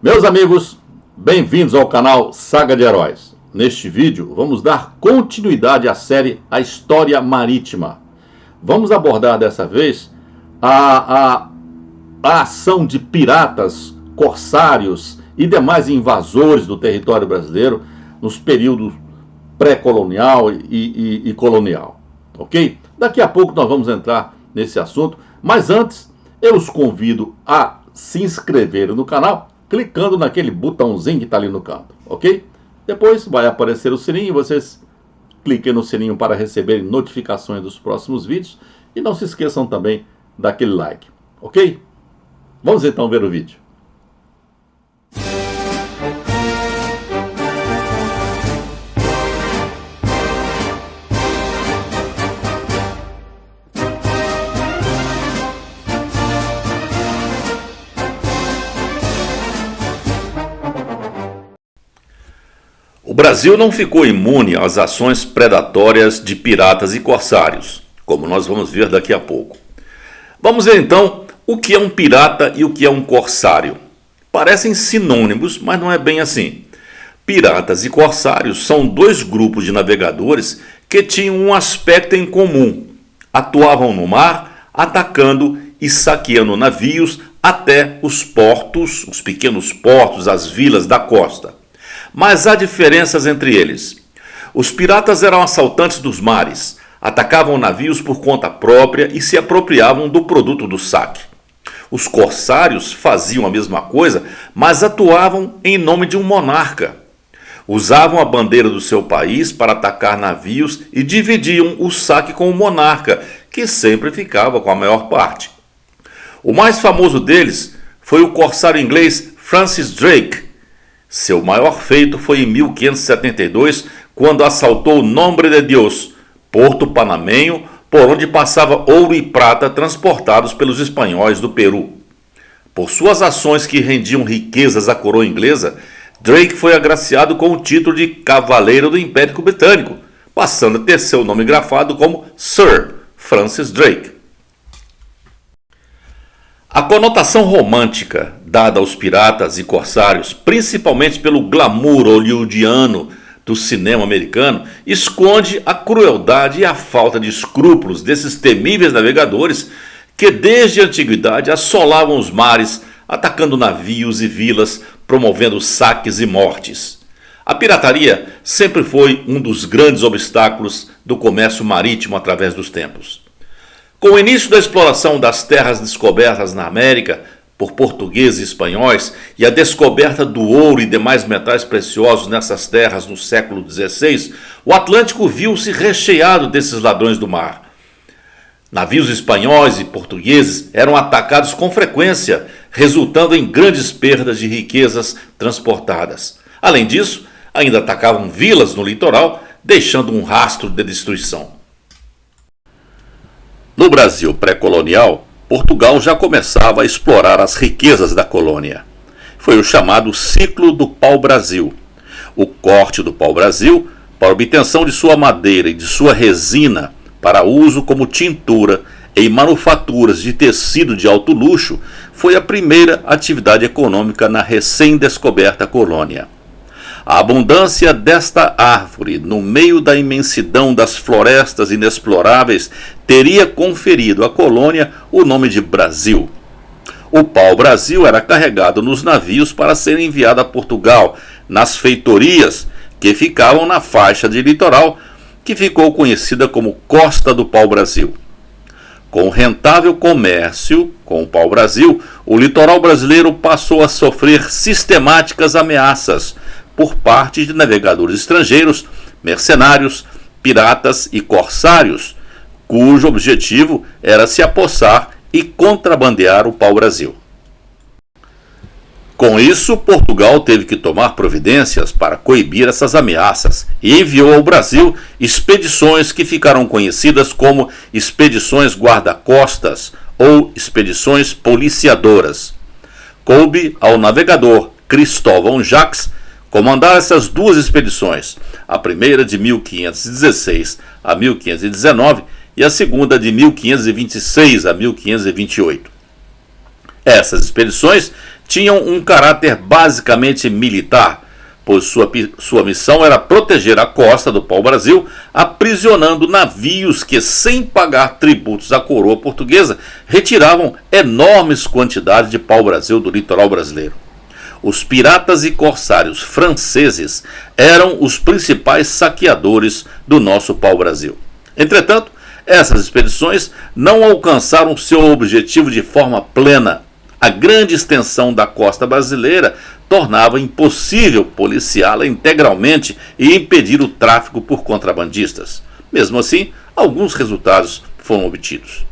Meus amigos, bem-vindos ao canal Saga de Heróis. Neste vídeo, vamos dar continuidade à série A História Marítima. Vamos abordar dessa vez a ação de piratas, corsários e demais invasores do território brasileiro nos períodos pré-colonial e colonial, ok? Daqui a pouco nós vamos entrar nesse assunto, mas antes eu os convido a se inscreverem no canal clicando naquele botãozinho que está ali no canto, ok? Depois vai aparecer o sininho e vocês cliquem no sininho para receberem notificações dos próximos vídeos e não se esqueçam também daquele like, ok? Vamos então ver o vídeo. O Brasil não ficou imune às ações predatórias de piratas e corsários, como nós vamos ver daqui a pouco. Vamos ver então o que é um pirata e o que é um corsário. Parecem sinônimos, mas não é bem assim. Piratas e corsários são dois grupos de navegadores que tinham um aspecto em comum. Atuavam no mar, atacando e saqueando navios até os portos, os pequenos portos, as vilas da costa. Mas há diferenças entre eles. Os piratas eram assaltantes dos mares, atacavam navios por conta própria e se apropriavam do produto do saque. Os corsários faziam a mesma coisa, mas atuavam em nome de um monarca. Usavam a bandeira do seu país para atacar navios e dividiam o saque com o monarca, que sempre ficava com a maior parte. O mais famoso deles foi o corsário inglês Francis Drake. Seu maior feito foi em 1572, quando assaltou o Nombre de Dios, porto panamenho, por onde passava ouro e prata transportados pelos espanhóis do Peru. Por suas ações que rendiam riquezas à coroa inglesa, Drake foi agraciado com o título de Cavaleiro do Império Britânico, passando a ter seu nome grafado como Sir Francis Drake. A conotação romântica dada aos piratas e corsários, principalmente pelo glamour hollywoodiano do cinema americano, esconde a crueldade e a falta de escrúpulos desses temíveis navegadores que desde a antiguidade assolavam os mares, atacando navios e vilas, promovendo saques e mortes. A pirataria sempre foi um dos grandes obstáculos do comércio marítimo através dos tempos. Com o início da exploração das terras descobertas na América por portugueses e espanhóis e a descoberta do ouro e demais metais preciosos nessas terras no século XVI, o Atlântico viu-se recheado desses ladrões do mar. Navios espanhóis e portugueses eram atacados com frequência, resultando em grandes perdas de riquezas transportadas. Além disso, ainda atacavam vilas no litoral, deixando um rastro de destruição. No Brasil pré-colonial, Portugal já começava a explorar as riquezas da colônia. Foi o chamado ciclo do pau-brasil. O corte do pau-brasil, para obtenção de sua madeira e de sua resina para uso como tintura em manufaturas de tecido de alto luxo, foi a primeira atividade econômica na recém-descoberta colônia. A abundância desta árvore no meio da imensidão das florestas inexploráveis teria conferido à colônia o nome de Brasil. O pau-brasil era carregado nos navios para ser enviado a Portugal, nas feitorias que ficavam na faixa de litoral, que ficou conhecida como Costa do Pau-Brasil. Com o rentável comércio com o pau-brasil, o litoral brasileiro passou a sofrer sistemáticas ameaças por parte de navegadores estrangeiros, mercenários, piratas e corsários, cujo objetivo era se apossar e contrabandear o pau-brasil. Com isso, Portugal teve que tomar providências para coibir essas ameaças e enviou ao Brasil expedições que ficaram conhecidas como expedições guarda-costas ou expedições policiadoras. Coube ao navegador Cristóvão Jacques comandar essas duas expedições, a primeira de 1516 a 1519 e a segunda de 1526 a 1528. Essas expedições tinham um caráter basicamente militar, pois sua missão era proteger a costa do pau-brasil, aprisionando navios que, sem pagar tributos à coroa portuguesa, retiravam enormes quantidades de pau-brasil do litoral brasileiro. Os piratas e corsários franceses eram os principais saqueadores do nosso pau-brasil. Entretanto, essas expedições não alcançaram seu objetivo de forma plena. A grande extensão da costa brasileira tornava impossível policiá-la integralmente e impedir o tráfico por contrabandistas. Mesmo assim, alguns resultados foram obtidos.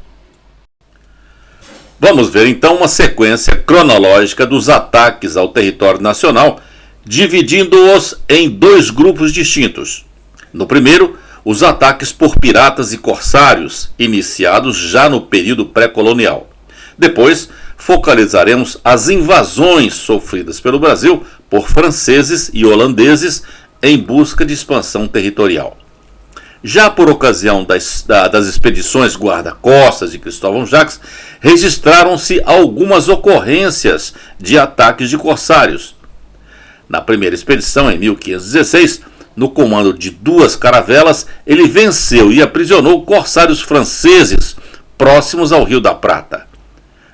Vamos ver então uma sequência cronológica dos ataques ao território nacional, dividindo-os em dois grupos distintos. No primeiro, os ataques por piratas e corsários, iniciados já no período pré-colonial. Depois, focalizaremos as invasões sofridas pelo Brasil por franceses e holandeses em busca de expansão territorial. Já por ocasião das expedições guarda-costas de Cristóvão Jacques, registraram-se algumas ocorrências de ataques de corsários. Na primeira expedição, em 1516, no comando de 2 caravelas, ele venceu e aprisionou corsários franceses próximos ao Rio da Prata.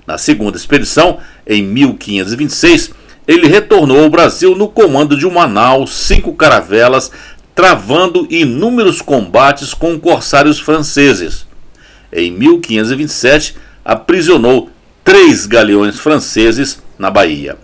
Na segunda expedição, em 1526, ele retornou ao Brasil no comando de uma nau, 5 caravelas, travando inúmeros combates com corsários franceses. Em 1527, aprisionou 3 galeões franceses na Bahia.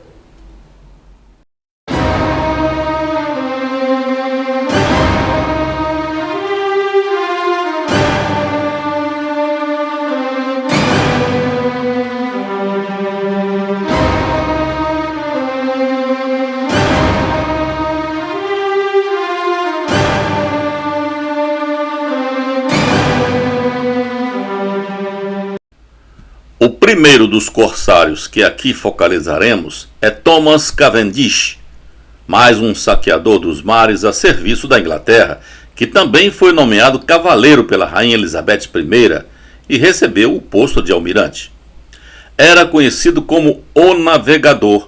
O primeiro dos corsários que aqui focalizaremos é Thomas Cavendish, mais um saqueador dos mares a serviço da Inglaterra, que também foi nomeado cavaleiro pela Rainha Elizabeth I e recebeu o posto de almirante. Era conhecido como o Navegador,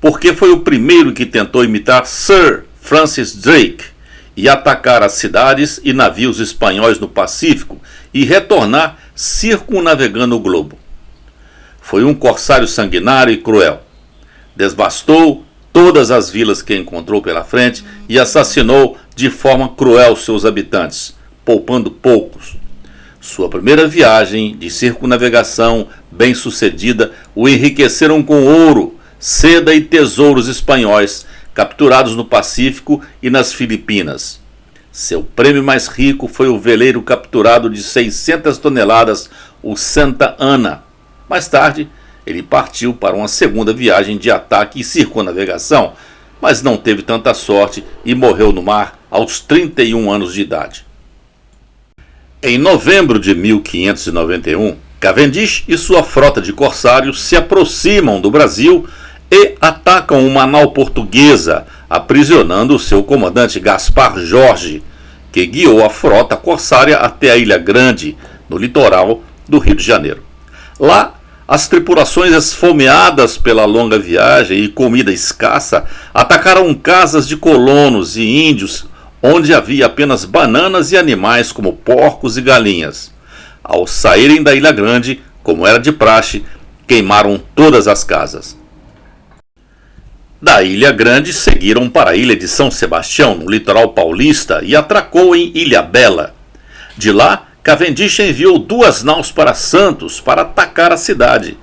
porque foi o primeiro que tentou imitar Sir Francis Drake e atacar as cidades e navios espanhóis no Pacífico e retornar circunnavegando o globo. Foi um corsário sanguinário e cruel. Devastou todas as vilas que encontrou pela frente e assassinou de forma cruel seus habitantes, poupando poucos. Sua primeira viagem de circunnavegação bem-sucedida o enriqueceram com ouro, seda e tesouros espanhóis capturados no Pacífico e nas Filipinas. Seu prêmio mais rico foi o veleiro capturado de 600 toneladas, o Santa Ana. Mais tarde, ele partiu para uma segunda viagem de ataque e circunnavegação, mas não teve tanta sorte e morreu no mar aos 31 anos de idade. Em novembro de 1591, Cavendish e sua frota de corsários se aproximam do Brasil e atacam uma nau portuguesa, aprisionando seu comandante Gaspar Jorge, que guiou a frota corsária até a Ilha Grande, no litoral do Rio de Janeiro. Lá, as tripulações esfomeadas pela longa viagem e comida escassa atacaram casas de colonos e índios onde havia apenas bananas e animais como porcos e galinhas. Ao saírem da Ilha Grande, como era de praxe, queimaram todas as casas. Da Ilha Grande seguiram para a ilha de São Sebastião, no litoral paulista, e atracou em Ilhabela. De lá, Cavendish enviou 2 naus para Santos para atacar a cidade.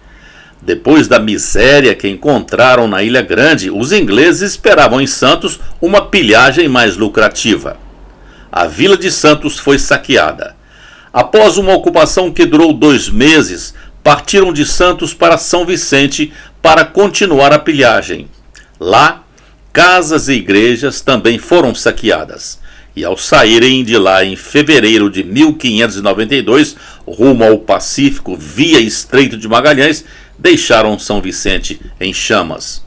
Depois da miséria que encontraram na Ilha Grande, os ingleses esperavam em Santos uma pilhagem mais lucrativa. A vila de Santos foi saqueada. Após uma ocupação que durou 2 meses, partiram de Santos para São Vicente para continuar a pilhagem. Lá, casas e igrejas também foram saqueadas. E ao saírem de lá em fevereiro de 1592, rumo ao Pacífico via Estreito de Magalhães, deixaram São Vicente em chamas.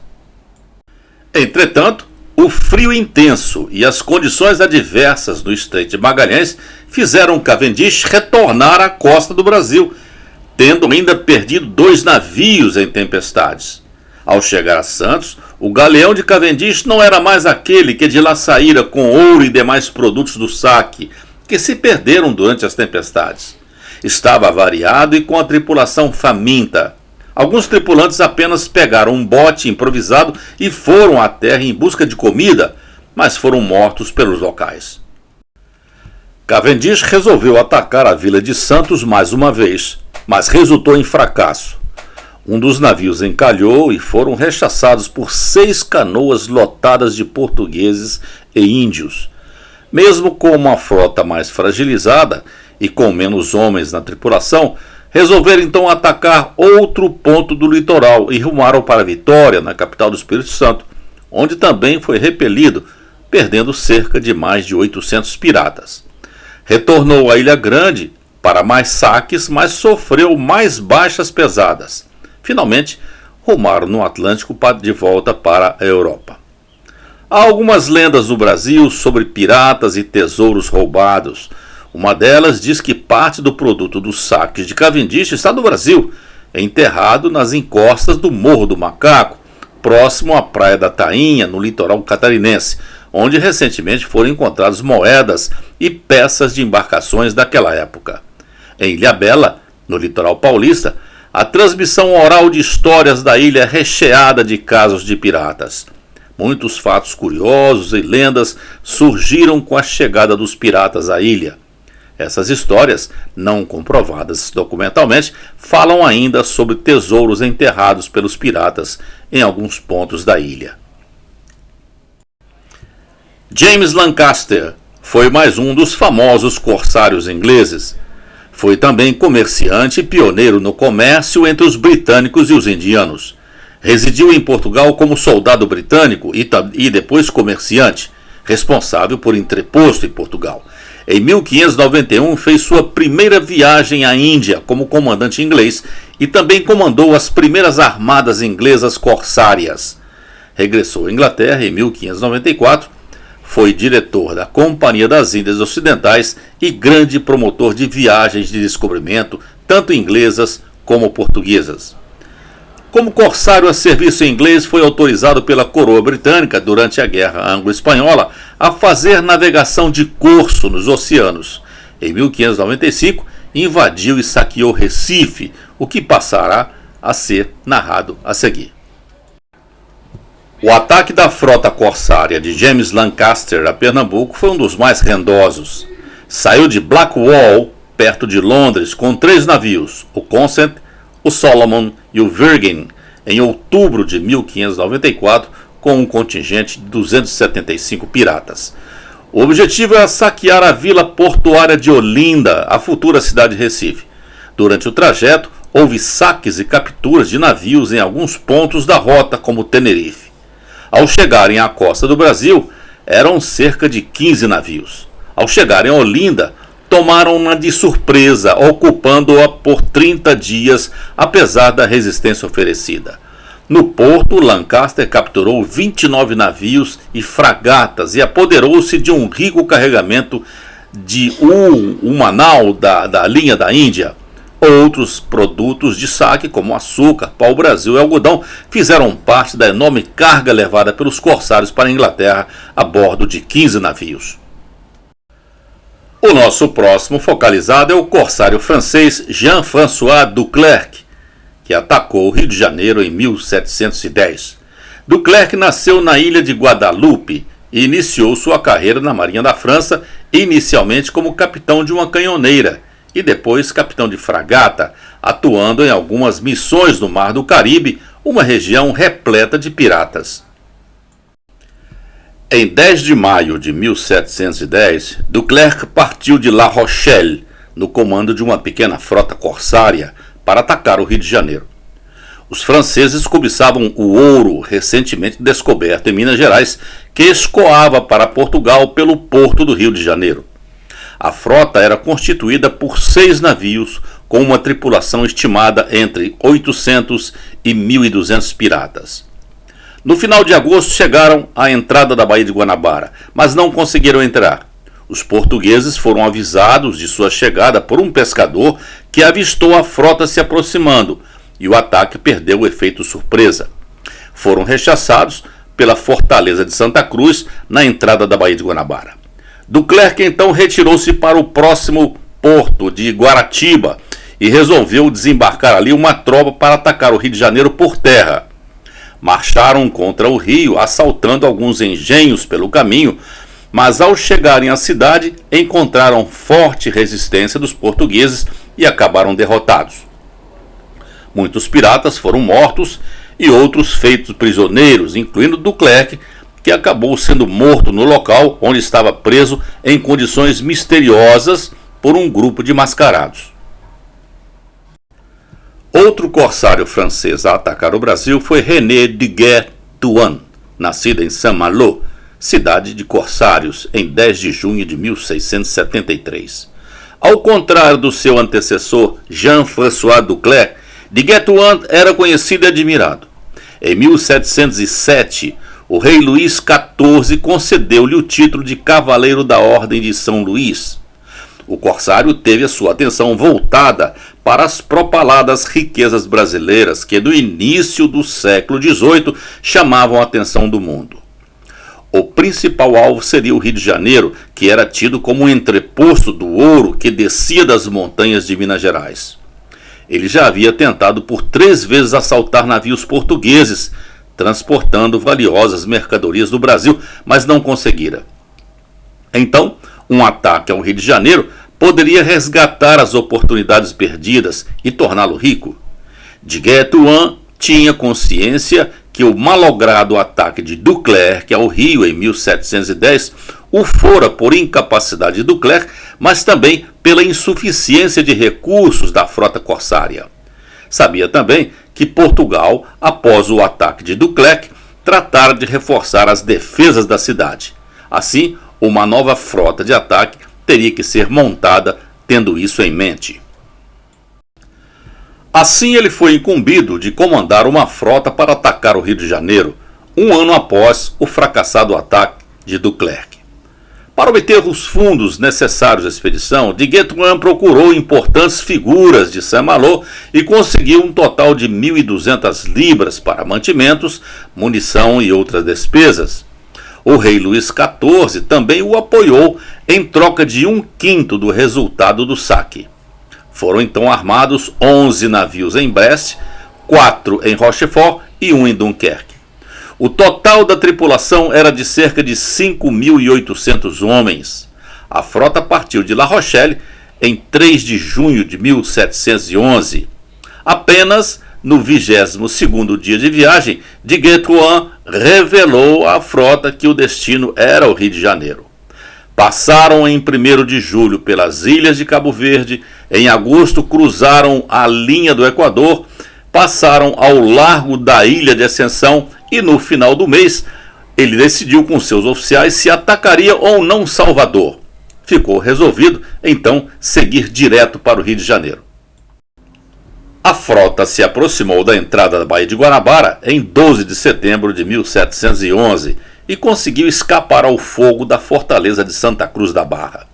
Entretanto, o frio intenso e as condições adversas do Estreito de Magalhães fizeram Cavendish retornar à costa do Brasil, tendo ainda perdido 2 navios em tempestades. Ao chegar a Santos, o galeão de Cavendish não era mais aquele que de lá saíra com ouro e demais produtos do saque, que se perderam durante as tempestades. Estava avariado e com a tripulação faminta. Alguns tripulantes apenas pegaram um bote improvisado e foram à terra em busca de comida, mas foram mortos pelos locais. Cavendish resolveu atacar a vila de Santos mais uma vez, mas resultou em fracasso. Um dos navios encalhou e foram rechaçados por 6 canoas lotadas de portugueses e índios. Mesmo com uma frota mais fragilizada e com menos homens na tripulação, resolveram então atacar outro ponto do litoral e rumaram para Vitória, na capital do Espírito Santo, onde também foi repelido, perdendo cerca de mais de 800 piratas. Retornou à Ilha Grande para mais saques, mas sofreu mais baixas pesadas. Finalmente, rumaram no Atlântico de volta para a Europa. Há algumas lendas no Brasil sobre piratas e tesouros roubados. Uma delas diz que parte do produto dos saques de Cavendish está no Brasil, enterrado nas encostas do Morro do Macaco, próximo à Praia da Tainha, no litoral catarinense, onde recentemente foram encontradas moedas e peças de embarcações daquela época. Em Ilhabela, no litoral paulista, a transmissão oral de histórias da ilha é recheada de casos de piratas. Muitos fatos curiosos e lendas surgiram com a chegada dos piratas à ilha. Essas histórias, não comprovadas documentalmente, falam ainda sobre tesouros enterrados pelos piratas em alguns pontos da ilha. James Lancaster foi mais um dos famosos corsários ingleses. Foi também comerciante e pioneiro no comércio entre os britânicos e os indianos. Residiu em Portugal como soldado britânico e depois comerciante, responsável por entreposto em Portugal. Em 1591 fez sua primeira viagem à Índia como comandante inglês e também comandou as primeiras armadas inglesas corsárias. Regressou à Inglaterra em 1594. Foi diretor da Companhia das Índias Ocidentais e grande promotor de viagens de descobrimento, tanto inglesas como portuguesas. Como corsário a serviço inglês, foi autorizado pela coroa britânica, durante a Guerra Anglo-Espanhola, a fazer navegação de corso nos oceanos. Em 1595, invadiu e saqueou Recife, o que passará a ser narrado a seguir. O ataque da frota corsária de James Lancaster a Pernambuco foi um dos mais rendosos. Saiu de Blackwall, perto de Londres, com 3 navios, o Consent, o Solomon e o Virgin, em outubro de 1594, com um contingente de 275 piratas. O objetivo era saquear a vila portuária de Olinda, a futura cidade de Recife. Durante o trajeto, houve saques e capturas de navios em alguns pontos da rota, como Tenerife. Ao chegarem à costa do Brasil, eram cerca de 15 navios. Ao chegarem a Olinda, tomaram-na de surpresa, ocupando-a por 30 dias, apesar da resistência oferecida. No porto, Lancaster capturou 29 navios e fragatas e apoderou-se de um rico carregamento de Umanal da linha da Índia. Outros produtos de saque, como açúcar, pau-brasil e algodão, fizeram parte da enorme carga levada pelos corsários para a Inglaterra a bordo de 15 navios. O nosso próximo focalizado é o corsário francês Jean-François Duclerc, que atacou o Rio de Janeiro em 1710. Duclerc nasceu na ilha de Guadalupe e iniciou sua carreira na Marinha da França, inicialmente como capitão de uma canhoneira e depois capitão de fragata, atuando em algumas missões no Mar do Caribe, uma região repleta de piratas. Em 10 de maio de 1710, Duclerc partiu de La Rochelle, no comando de uma pequena frota corsária, para atacar o Rio de Janeiro. Os franceses cobiçavam o ouro recentemente descoberto em Minas Gerais, que escoava para Portugal pelo porto do Rio de Janeiro. A frota era constituída por 6 navios, com uma tripulação estimada entre 800 e 1.200 piratas. No final de agosto chegaram à entrada da Baía de Guanabara, mas não conseguiram entrar. Os portugueses foram avisados de sua chegada por um pescador que avistou a frota se aproximando, e o ataque perdeu o efeito surpresa. foram rechaçados pela fortaleza de Santa Cruz, na entrada da Baía de Guanabara. Duclerc então retirou-se para o próximo porto de Guaratiba e resolveu desembarcar ali uma tropa para atacar o Rio de Janeiro por terra. Marcharam contra o Rio, assaltando alguns engenhos pelo caminho, mas ao chegarem à cidade encontraram forte resistência dos portugueses e acabaram derrotados. Muitos piratas foram mortos e outros feitos prisioneiros, incluindo Duclerc, que acabou sendo morto no local onde estava preso em condições misteriosas por um grupo de mascarados. Outro corsário francês a atacar o Brasil foi René de Guet-Thouars, nascido em Saint-Malo, cidade de corsários, em 10 de junho de 1673. Ao contrário do seu antecessor Jean-François Duclerc, de Guet-Thouars era conhecido e admirado. Em 1707, o rei Luís XIV concedeu-lhe o título de Cavaleiro da Ordem de São Luís. O corsário teve a sua atenção voltada para as propaladas riquezas brasileiras que, no início do século XVIII, chamavam a atenção do mundo. O principal alvo seria o Rio de Janeiro, que era tido como um entreposto do ouro que descia das montanhas de Minas Gerais. Ele já havia tentado por 3 vezes assaltar navios portugueses, transportando valiosas mercadorias do Brasil, mas não conseguira. Então, um ataque ao Rio de Janeiro poderia resgatar as oportunidades perdidas e torná-lo rico. De Guet-Thouars tinha consciência que o malogrado ataque de Duclerc ao Rio em 1710 o fora por incapacidade de Duclerc, mas também pela insuficiência de recursos da frota corsária. Sabia também que Portugal, após o ataque de Duclerc, tratara de reforçar as defesas da cidade. Assim, uma nova frota de ataque teria que ser montada, tendo isso em mente. Assim, ele foi incumbido de comandar uma frota para atacar o Rio de Janeiro, um ano após o fracassado ataque de Duclerc. Para obter os fundos necessários à expedição, de Guet-Thouars procurou importantes figuras de Saint-Malo e conseguiu um total de 1.200 libras para mantimentos, munição e outras despesas. O rei Luís XIV também o apoiou em troca de 1/5 do resultado do saque. Foram então armados 11 navios em Brest, 4 em Rochefort e 1 em Dunkerque. O total da tripulação era de cerca de 5.800 homens. A frota partiu de La Rochelle em 3 de junho de 1711. Apenas no 22º dia de viagem, de Guet-Thouars revelou à frota que o destino era o Rio de Janeiro. Passaram em 1º de julho pelas ilhas de Cabo Verde, em agosto cruzaram a linha do Equador, passaram ao largo da Ilha de Ascensão e no final do mês ele decidiu com seus oficiais se atacaria ou não Salvador. Ficou resolvido, então, seguir direto para o Rio de Janeiro. A frota se aproximou da entrada da Baía de Guanabara em 12 de setembro de 1711 e conseguiu escapar ao fogo da fortaleza de Santa Cruz da Barra.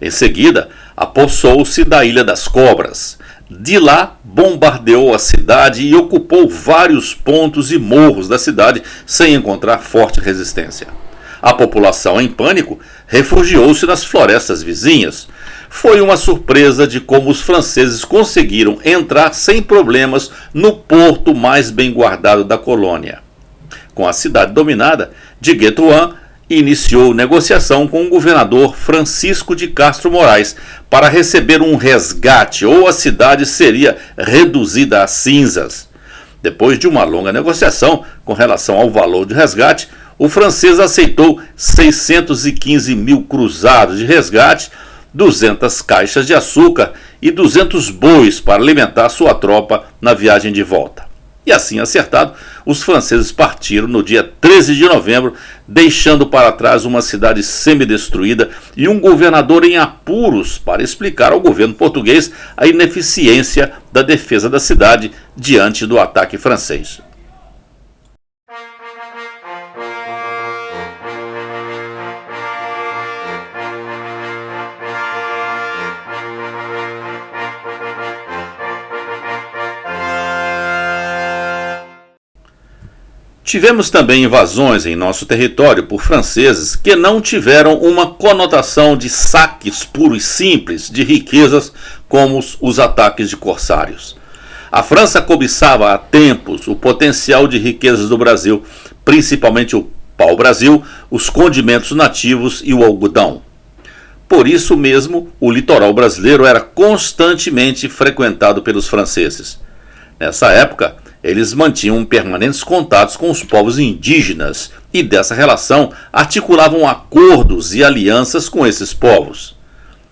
Em seguida, apossou-se da Ilha das Cobras. De lá, bombardeou a cidade e ocupou vários pontos e morros da cidade sem encontrar forte resistência. A população, em pânico, refugiou-se nas florestas vizinhas. Foi uma surpresa de como os franceses conseguiram entrar sem problemas no porto mais bem guardado da colônia. Com a cidade dominada, de Guet-Thouars iniciou negociação com o governador Francisco de Castro Moraes para receber um resgate ou a cidade seria reduzida a cinzas. Depois de uma longa negociação com relação ao valor de resgate, o francês aceitou 615 mil cruzados de resgate, 200 caixas de açúcar e 200 bois para alimentar sua tropa na viagem de volta. E assim acertado, os franceses partiram no dia 13 de novembro, deixando para trás uma cidade semidestruída e um governador em apuros para explicar ao governo português a ineficiência da defesa da cidade diante do ataque francês. Tivemos também invasões em nosso território por franceses que não tiveram uma conotação de saques puros e simples de riquezas como os ataques de corsários. A França cobiçava há tempos o potencial de riquezas do Brasil, principalmente o pau-brasil, os condimentos nativos e o algodão. Por isso mesmo, o litoral brasileiro era constantemente frequentado pelos franceses. Nessa época, eles mantinham permanentes contatos com os povos indígenas e, dessa relação, articulavam acordos e alianças com esses povos.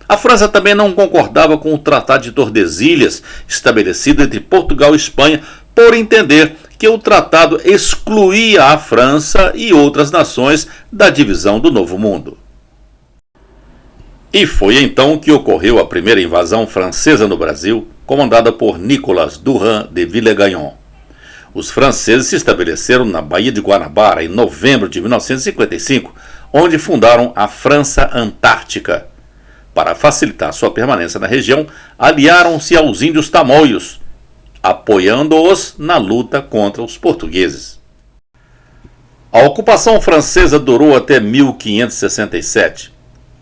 A França também não concordava com o Tratado de Tordesilhas, estabelecido entre Portugal e Espanha, por entender que o tratado excluía a França e outras nações da divisão do Novo Mundo. E foi então que ocorreu a primeira invasão francesa no Brasil, comandada por Nicolas Durand de Villegagnon. Os franceses se estabeleceram na Baía de Guanabara em novembro de 1955, onde fundaram a França Antártica. Para facilitar sua permanência na região, aliaram-se aos índios tamoios, apoiando-os na luta contra os portugueses. A ocupação francesa durou até 1567.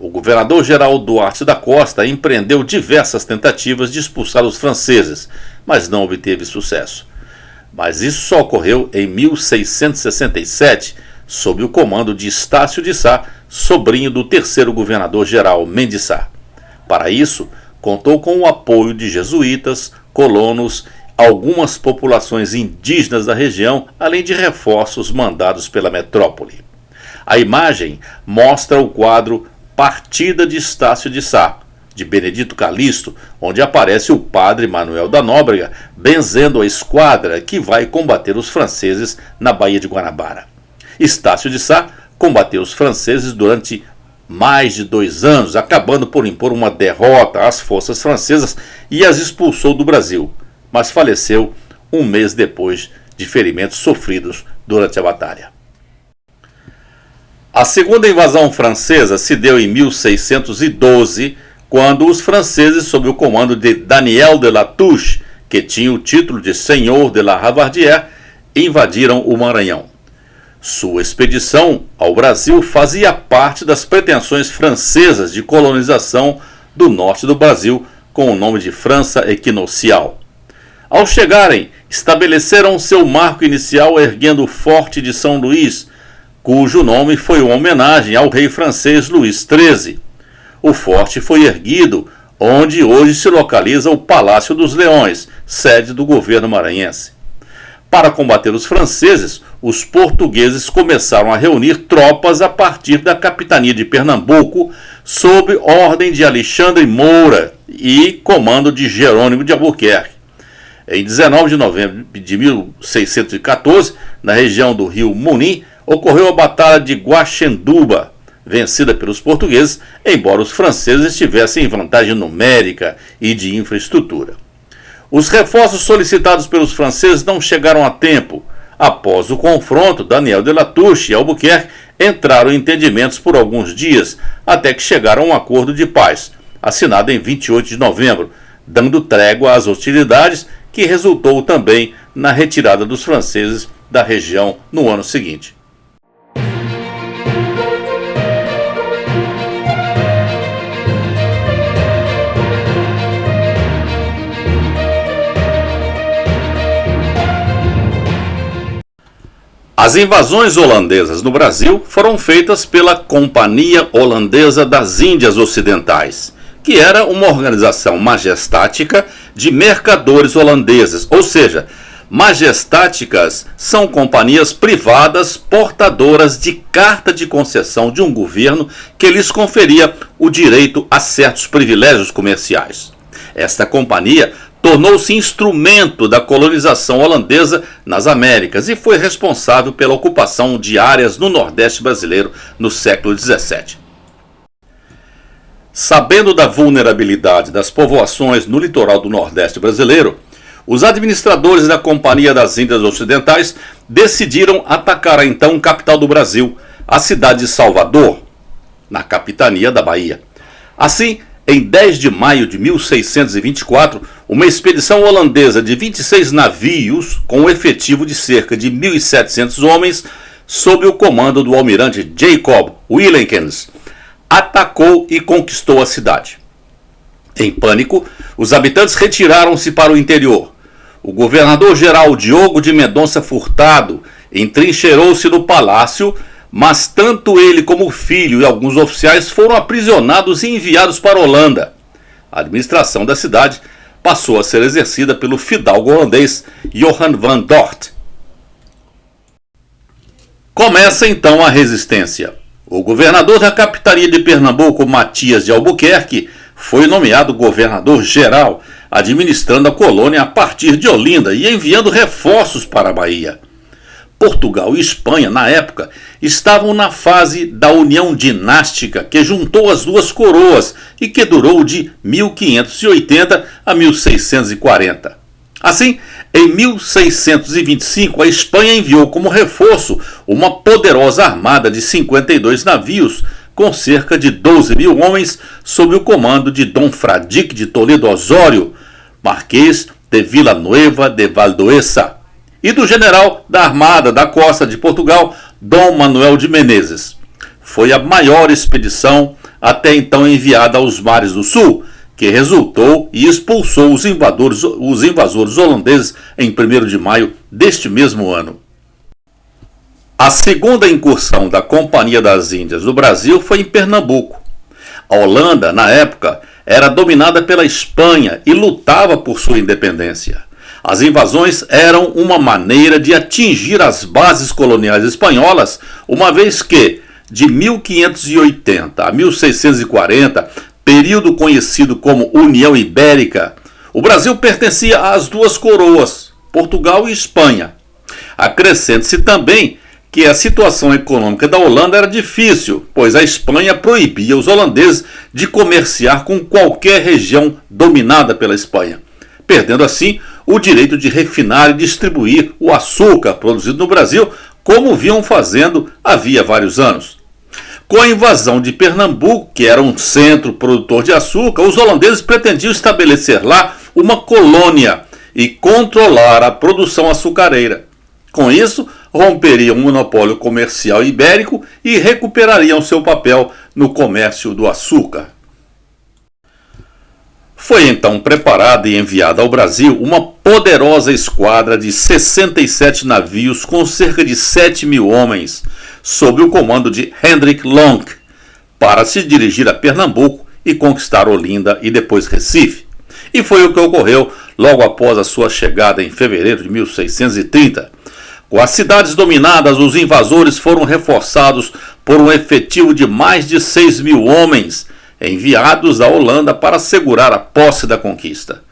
O governador-geral Duarte da Costa empreendeu diversas tentativas de expulsar os franceses, mas não obteve sucesso. Mas isso só ocorreu em 1667, sob o comando de Estácio de Sá, sobrinho do terceiro governador-geral Mendes Sá. Para isso, contou com o apoio de jesuítas, colonos, algumas populações indígenas da região, além de reforços mandados pela metrópole. A imagem mostra o quadro Partida de Estácio de Sá, de Benedito Calixto, onde aparece o padre Manuel da Nóbrega benzendo a esquadra que vai combater os franceses na Baía de Guanabara. Estácio de Sá combateu os franceses durante mais de 2 anos, acabando por impor uma derrota às forças francesas e as expulsou do Brasil, mas faleceu 1 mês depois de ferimentos sofridos durante a batalha. A segunda invasão francesa se deu em 1612, quando os franceses, sob o comando de Daniel de Latouche, que tinha o título de Senhor de la Ravardie, invadiram o Maranhão. Sua expedição ao Brasil fazia parte das pretensões francesas de colonização do norte do Brasil, com o nome de França Equinocial. Ao chegarem, estabeleceram seu marco inicial erguendo o Forte de São Luís, cujo nome foi uma homenagem ao rei francês Luís XIII. O forte foi erguido onde hoje se localiza o Palácio dos Leões, sede do governo maranhense. Para combater os franceses, os portugueses começaram a reunir tropas a partir da capitania de Pernambuco, sob ordem de Alexandre Moura e comando de Jerônimo de Albuquerque. Em 19 de novembro de 1614, na região do rio Muni, ocorreu a Batalha de Guaxenduba, vencida pelos portugueses, embora os franceses estivessem em vantagem numérica e de infraestrutura. Os reforços solicitados pelos franceses não chegaram a tempo. Após o confronto, Daniel de Latouche e Albuquerque entraram em entendimentos por alguns dias, até que chegaram a um acordo de paz, assinado em 28 de novembro, dando trégua às hostilidades, que resultou também na retirada dos franceses da região no ano seguinte. As invasões holandesas no Brasil foram feitas pela Companhia Holandesa das Índias Ocidentais, que era uma organização majestática de mercadores holandeses, ou seja, majestáticas são companhias privadas portadoras de carta de concessão de um governo que lhes conferia o direito a certos privilégios comerciais. Esta companhia tornou-se instrumento da colonização holandesa nas Américas e foi responsável pela ocupação de áreas no Nordeste brasileiro no século XVII. Sabendo da vulnerabilidade das povoações no litoral do Nordeste brasileiro, os administradores da Companhia das Índias Ocidentais decidiram atacar a então capital do Brasil, a cidade de Salvador, na capitania da Bahia. Assim, Em 10 de maio de 1624, uma expedição holandesa de 26 navios, com um efetivo de cerca de 1.700 homens, sob o comando do almirante Jacob Willekens, atacou e conquistou a cidade. Em pânico, os habitantes retiraram-se para o interior. O governador-geral Diogo de Mendonça Furtado entrincheirou-se no palácio, mas tanto ele como o filho e alguns oficiais foram aprisionados e enviados para a Holanda. A administração da cidade passou a ser exercida pelo fidalgo holandês Johan van Dort. Começa então a resistência. O governador da capitania de Pernambuco, Matias de Albuquerque, foi nomeado governador-geral, administrando a colônia a partir de Olinda e enviando reforços para a Bahia. Portugal e Espanha, na época, estavam na fase da união dinástica que juntou as duas coroas e que durou de 1580 a 1640. Assim, em 1625, a Espanha enviou como reforço uma poderosa armada de 52 navios, com cerca de 12 mil homens, sob o comando de Dom Fradique de Toledo Osório, Marquês de Villanueva de Valdoesa, e do general da Armada da Costa de Portugal, Dom Manuel de Menezes. Foi a maior expedição até então enviada aos mares do sul, que resultou e expulsou os invasores holandeses em 1º de maio deste mesmo ano. A segunda incursão da Companhia das Índias no Brasil foi em Pernambuco. A Holanda, na época, era dominada pela Espanha e lutava por sua independência. As invasões eram uma maneira de atingir as bases coloniais espanholas, uma vez que, de 1580 a 1640, período conhecido como União Ibérica, o Brasil pertencia às duas coroas, Portugal e Espanha. Acrescente-se também que a situação econômica da Holanda era difícil, pois a Espanha proibia os holandeses de comerciar com qualquer região dominada pela Espanha, perdendo assim o direito de refinar e distribuir o açúcar produzido no Brasil, como vinham fazendo havia vários anos. Com a invasão de Pernambuco, que era um centro produtor de açúcar, os holandeses pretendiam estabelecer lá uma colônia e controlar a produção açucareira. Com isso, romperiam o monopólio comercial ibérico e recuperariam seu papel no comércio do açúcar. Foi então preparada e enviada ao Brasil uma poderosa esquadra de 67 navios com cerca de 7 mil homens, sob o comando de Hendrik Lonck, para se dirigir a Pernambuco e conquistar Olinda e depois Recife. E foi o que ocorreu logo após a sua chegada em fevereiro de 1630. Com as cidades dominadas, os invasores foram reforçados por um efetivo de mais de 6 mil homens, enviados da Holanda para assegurar a posse da conquista.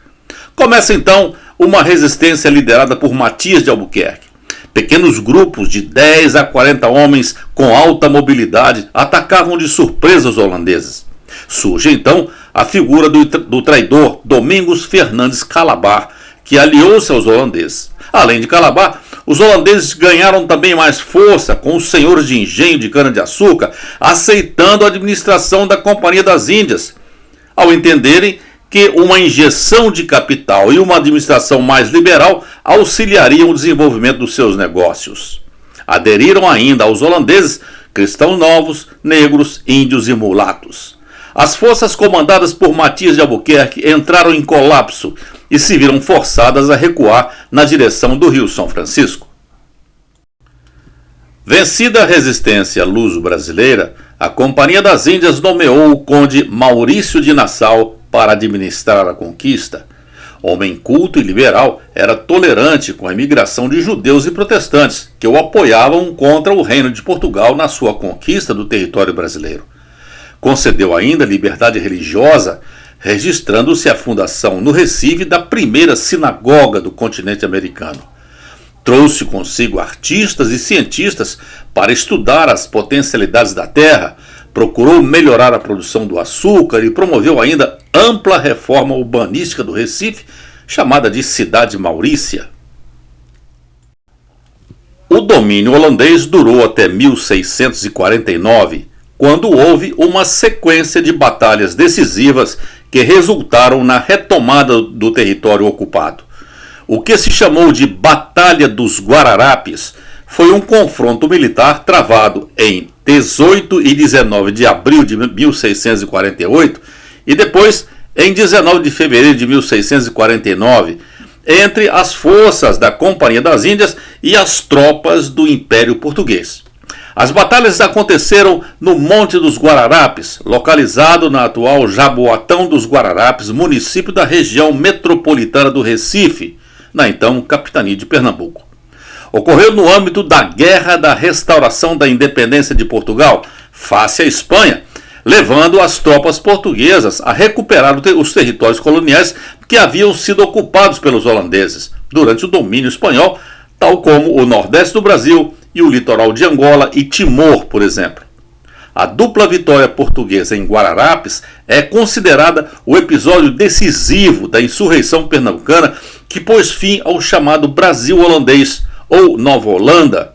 Começa então uma resistência liderada por Matias de Albuquerque. Pequenos grupos de 10 a 40 homens com alta mobilidade atacavam de surpresa os holandeses. Surge então a figura do traidor Domingos Fernandes Calabar, que aliou-se aos holandeses. Além de Calabar, os holandeses ganharam também mais força com os senhores de engenho de cana-de-açúcar, aceitando a administração da Companhia das Índias, ao entenderem que uma injeção de capital e uma administração mais liberal auxiliariam o desenvolvimento dos seus negócios. Aderiram ainda aos holandeses cristãos novos, negros, índios e mulatos. As forças comandadas por Matias de Albuquerque entraram em colapso e se viram forçadas a recuar na direção do Rio São Francisco. Vencida a resistência luso-brasileira, a Companhia das Índias nomeou o conde Maurício de Nassau para administrar a conquista. Homem culto e liberal, era tolerante com a imigração de judeus e protestantes, que o apoiavam contra o Reino de Portugal na sua conquista do território brasileiro. Concedeu ainda liberdade religiosa, registrando-se a fundação no Recife da primeira sinagoga do continente americano. Trouxe consigo artistas e cientistas para estudar as potencialidades da terra, procurou melhorar a produção do açúcar e promoveu ainda ampla reforma urbanística do Recife, chamada de Cidade Maurícia. O domínio holandês durou até 1649, quando houve uma sequência de batalhas decisivas que resultaram na retomada do território ocupado. O que se chamou de Batalha dos Guararapes foi um confronto militar travado em 18 e 19 de abril de 1648 e depois em 19 de fevereiro de 1649, entre as forças da Companhia das Índias e as tropas do Império Português. As batalhas aconteceram no Monte dos Guararapes, localizado na atual Jaboatão dos Guararapes, município da região metropolitana do Recife, na então capitania de Pernambuco. Ocorreu no âmbito da Guerra da Restauração da Independência de Portugal, face à Espanha, levando as tropas portuguesas a recuperar os territórios coloniais que haviam sido ocupados pelos holandeses durante o domínio espanhol, tal como o Nordeste do Brasil e o litoral de Angola e Timor, por exemplo. A dupla vitória portuguesa em Guararapes é considerada o episódio decisivo da insurreição pernambucana que pôs fim ao chamado Brasil holandês, ou Nova Holanda.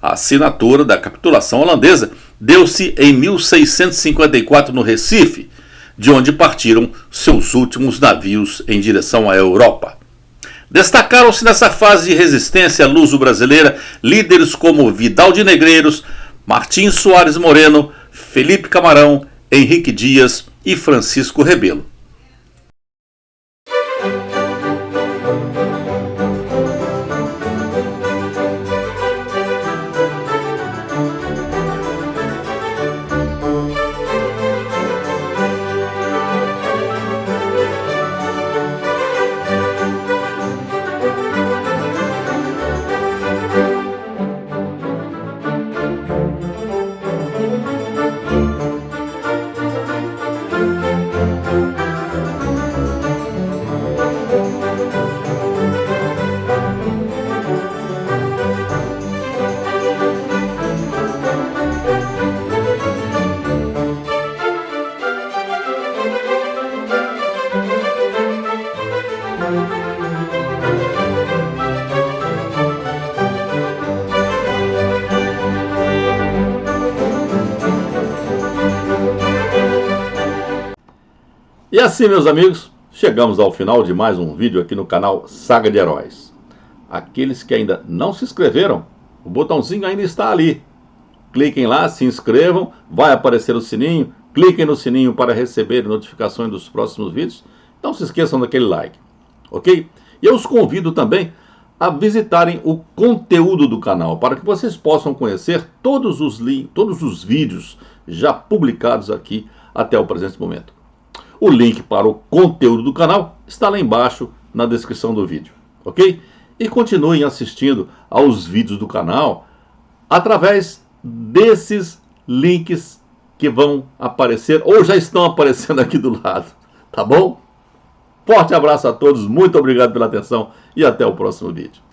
A assinatura da capitulação holandesa deu-se em 1654 no Recife, de onde partiram seus últimos navios em direção à Europa. Destacaram-se nessa fase de resistência luso-brasileira líderes como Vidal de Negreiros, Martim Soares Moreno, Felipe Camarão, Henrique Dias e Francisco Rebelo. E assim, meus amigos, chegamos ao final de mais um vídeo aqui no canal Saga de Heróis. Aqueles que ainda não se inscreveram, o botãozinho ainda está ali. Cliquem lá, se inscrevam, vai aparecer o sininho, cliquem no sininho para receber notificações dos próximos vídeos. Não se esqueçam daquele like, ok? E eu os convido também a visitarem o conteúdo do canal, para que vocês possam conhecer todos os vídeos já publicados aqui até o presente momento. O link para o conteúdo do canal está lá embaixo na descrição do vídeo, ok? E continuem assistindo aos vídeos do canal através desses links que vão aparecer ou já estão aparecendo aqui do lado, tá bom? Forte abraço a todos, muito obrigado pela atenção e até o próximo vídeo.